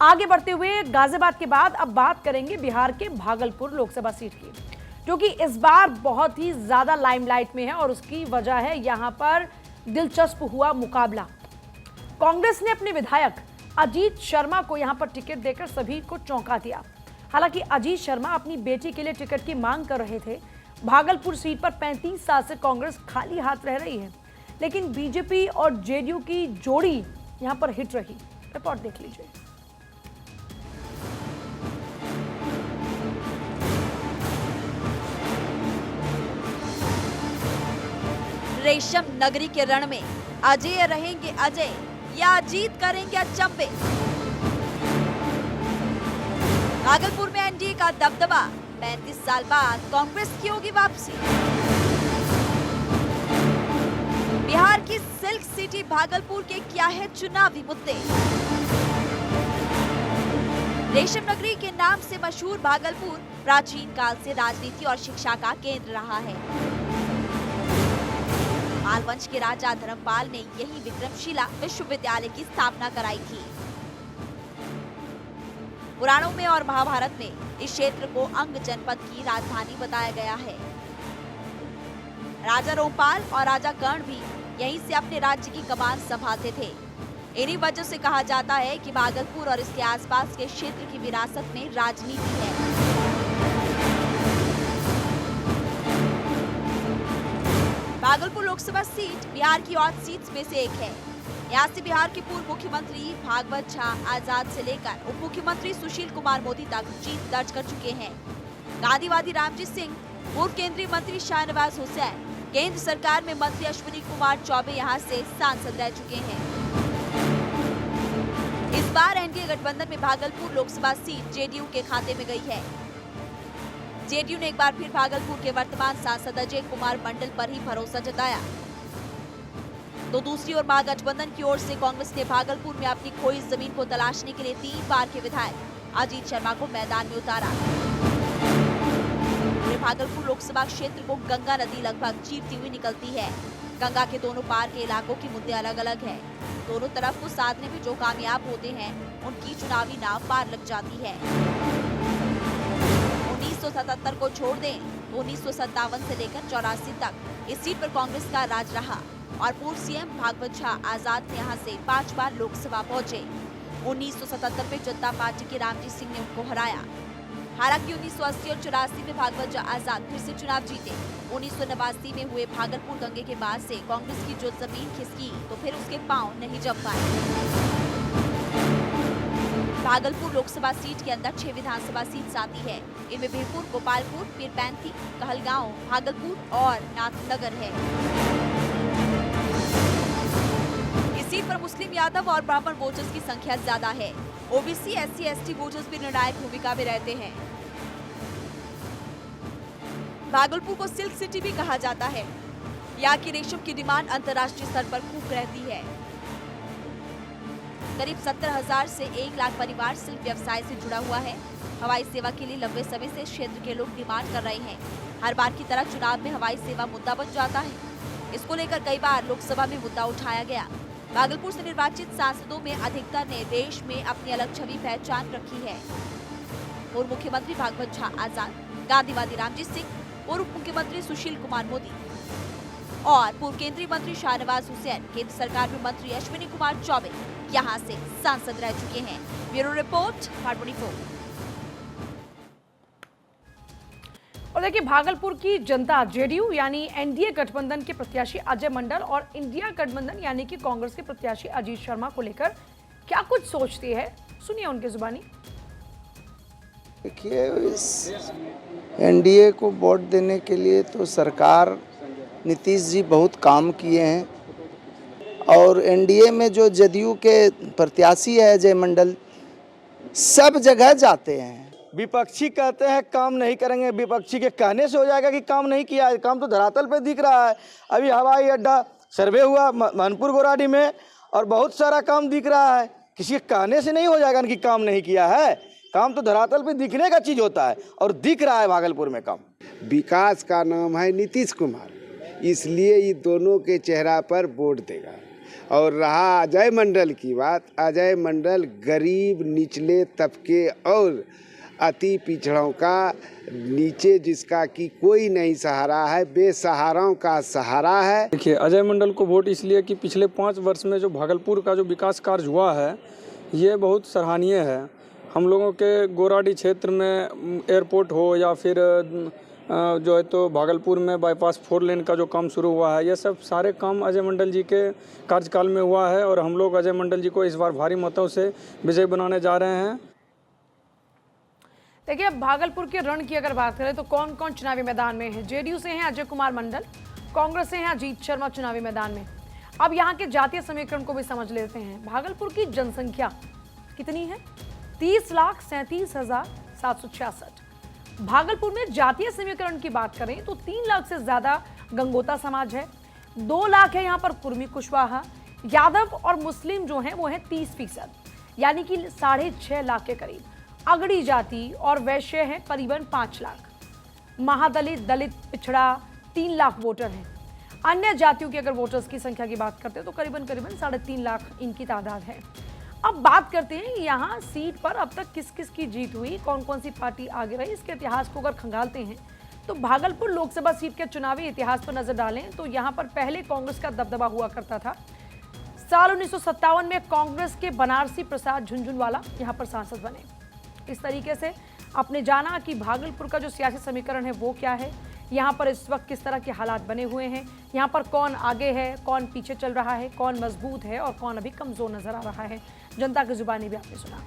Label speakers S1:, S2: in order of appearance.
S1: आगे बढ़ते हुए गाजियाबाद के बाद अब बात करेंगे बिहार के भागलपुर लोकसभा सीट की, जो कि इस बार बहुत ही ज्यादा लाइमलाइट में है और उसकी वजह है यहां पर दिलचस्प हुआ मुकाबला। कांग्रेस ने अपने विधायक अजीत शर्मा को यहां पर टिकट देकर सभी को चौंका दिया। हालांकि अजीत शर्मा अपनी बेटी के लिए टिकट की मांग कर रहे थे। भागलपुर सीट पर 35 साल से कांग्रेस खाली हाथ रह रही है, लेकिन बीजेपी और जेडीयू की जोड़ी यहां पर हिट रही। रिपोर्ट देख लीजिए।
S2: रेशम नगरी के रण में अजय रहेंगे अजय या अजीत करेंगे अचंभे। भागलपुर में एनडीए का दबदबा, 35 साल बाद कांग्रेस की होगी वापसी। बिहार की सिल्क सिटी भागलपुर के क्या है चुनावी मुद्दे। रेशम नगरी के नाम से मशहूर भागलपुर प्राचीन काल से राजनीति और शिक्षा का केंद्र रहा है। मालवंश के राजा धर्मपाल ने यही विक्रमशिला विश्वविद्यालय की स्थापना कराई थी। पुराणों में और महाभारत में इस क्षेत्र को अंग जनपद की राजधानी बताया गया है। राजा रोमपाल और राजा कर्ण भी यहीं से अपने राज्य की कमान संभालते थे। इन्हीं वजह से कहा जाता है कि भागलपुर और इसके आसपास के क्षेत्र की विरासत में राजनीति है। भागलपुर लोकसभा सीट बिहार की ऑड सीट्स में से एक है। यहाँ से बिहार के पूर्व मुख्यमंत्री भागवत झा आजाद से लेकर उप मुख्यमंत्री सुशील कुमार मोदी तक जीत दर्ज कर चुके हैं। गांधीवादी रामजी सिंह, पूर्व केंद्रीय मंत्री शाहनवाज हुसैन, केंद्र सरकार में मंत्री अश्विनी कुमार चौबे यहाँ से सांसद रह चुके हैं। इस बार एनडीए गठबंधन में भागलपुर लोकसभा सीट जेडीयू के खाते में गई है। जेडीयू ने एक बार फिर भागलपुर के वर्तमान सांसद अजय कुमार मंडल पर ही भरोसा जताया। तो दूसरी ओर महागठबंधन की ओर से कांग्रेस ने भागलपुर में अपनी खोई जमीन को तलाशने के लिए 3 बार के विधायक अजीत शर्मा को मैदान में उतारा। पूरे भागलपुर लोकसभा क्षेत्र को गंगा नदी लगभग चीरती हुई निकलती है। गंगा के दोनों पार के इलाकों के मुद्दे अलग अलग है। दोनों तरफ को साधने में जो कामयाब होते हैं, उनकी चुनावी नाव पार लग जाती है। 1977 को छोड़ दें तो 1957 से लेकर 84 तक इस सीट पर कांग्रेस का राज रहा और पूर्व सीएम भागवत झा आजाद ने यहाँ से 5 बार लोकसभा पहुंचे। 1977 में जनता पार्टी के रामजी सिंह ने उनको हराया। हालांकि 1980 और 84 में भागवत झा आजाद फिर से चुनाव जीते। 1989 में हुए भागलपुर दंगे के बाद से कांग्रेस की जो जमीन खिसकी तो फिर उसके पांव नहीं जम पाए। भागलपुर लोकसभा सीट के अंदर 6 विधानसभा सीट आती है। इनमें बीरपुर, गोपालपुर, पीरपैंती, कहलगांव, भागलपुर और नाथनगर है। इस सीट पर मुस्लिम, यादव और ब्राह्मण वोटर्स की संख्या ज्यादा है। ओबीसी, एससी, एसटी वोटर्स भी निर्णायक भूमिका में रहते हैं। भागलपुर को सिल्क सिटी भी कहा जाता है। यहाँ की रेशम की डिमांड अंतर्राष्ट्रीय स्तर पर खूब रहती है। करीब 70,000 से 1 लाख परिवार सिल्क व्यवसाय से जुड़ा हुआ है। हवाई सेवा के लिए लंबे समय से क्षेत्र के लोग डिमांड कर रहे हैं। हर बार की तरह चुनाव में हवाई सेवा मुद्दा बन जाता है। इसको लेकर कई बार लोकसभा में मुद्दा उठाया गया। भागलपुर से निर्वाचित सांसदों में अधिकतर ने देश में अपनी अलग छवि पहचान रखी है। पूर्व मुख्यमंत्री भागवत झा आजाद, गांधीवादी रामजी सिंह, पूर्व मुख्यमंत्री सुशील कुमार मोदी और पूर्व केंद्रीय मंत्री शाहनवाज हुसैन, केंद्र सरकार में मंत्री अश्विनी कुमार चौबे यहाँ से सांसद रह चुके हैं। Bureau report, Bharat 24।
S1: और देखिए, भागलपुर की जनता जेडीयू यानी एनडीए गठबंधन के प्रत्याशी अजय मंडल और इंडिया गठबंधन यानी कि कांग्रेस के प्रत्याशी अजीत शर्मा को लेकर क्या कुछ सोचती है, सुनिए उनकी जुबानी।
S3: देखिए, इस एनडीए को वोट देने के लिए तो सरकार नीतीश जी बहुत काम किए हैं और एनडीए में जो जदयू के प्रत्याशी है अजय मंडल, सब जगह जाते हैं।
S4: विपक्षी कहते हैं काम नहीं करेंगे, विपक्षी के कहने से हो जाएगा कि काम नहीं किया है। काम तो धरातल पे दिख रहा है। अभी हवाई अड्डा सर्वे हुआ मनपुर गोराडी में और बहुत सारा काम दिख रहा है। किसी के कहने से नहीं हो जाएगा कि काम नहीं किया है। काम तो धरातल पे दिखने का चीज होता है और दिख रहा है भागलपुर में काम।
S5: विकास का नाम है नीतीश कुमार, इसलिए ये दोनों के चेहरा पर वोट देगा। और रहा अजय मंडल की बात, अजय मंडल गरीब, निचले तबके और अति पिछड़ों का, नीचे जिसका कि कोई नहीं सहारा है, बेसहाराओं का सहारा है।
S6: देखिए, अजय मंडल को वोट इसलिए कि पिछले 5 वर्ष में जो भागलपुर का जो विकास कार्य हुआ है ये बहुत सराहनीय है। हम लोगों के गोराडी क्षेत्र में एयरपोर्ट हो या फिर जो है तो भागलपुर में बाईपास 4 लेन का जो काम शुरू हुआ है, ये सब सारे काम अजय मंडल जी के कार्यकाल में हुआ है और हम लोग अजय मंडल जी को इस बार भारी मतों से विजय बनाने जा रहे हैं।
S1: देखिए, अब भागलपुर के रण की अगर बात करें तो कौन कौन चुनावी मैदान में है। जेडीयू से हैं अजय कुमार मंडल, कांग्रेस से हैं अजीत शर्मा चुनावी मैदान में। अब यहाँ के जातीय समीकरण को भी समझ लेते हैं। भागलपुर की जनसंख्या कितनी है? 30,37,766। भागलपुर में जातीय समीकरण की बात करें तो 3 लाख से ज्यादा गंगोता समाज है, 2 लाख है यहाँ पर कुर्मी कुशवाहा, यादव और मुस्लिम जो हैं वो है 30%, यानी कि 6.5 लाख के करीब। अगड़ी जाति और वैश्य है करीबन 5 लाख। महादलित, दलित, पिछड़ा 3 लाख वोटर हैं। अन्य जातियों की अगर वोटर्स की संख्या की बात करते हैं तो करीबन 3.5 लाख इनकी तादाद है। अब बात करते हैं यहाँ सीट पर अब तक किस किस की जीत हुई, कौन कौन सी पार्टी आगे रही, इसके इतिहास को अगर खंगालते हैं तो भागलपुर लोकसभा सीट के चुनावी इतिहास पर नजर डालें तो यहाँ पर पहले कांग्रेस का दबदबा हुआ करता था। साल 1957 में कांग्रेस के बनारसी प्रसाद झुनझुनवाला यहाँ पर सांसद बने। इस तरीके से आपने जाना कि भागलपुर का जो सियासी समीकरण है वो क्या है, यहाँ पर इस वक्त किस तरह के हालात बने हुए हैं, यहाँ पर कौन आगे है, कौन पीछे चल रहा है, कौन मजबूत है और कौन अभी कमजोर नजर आ रहा है। जनता की जुबानी भी आपने सुना।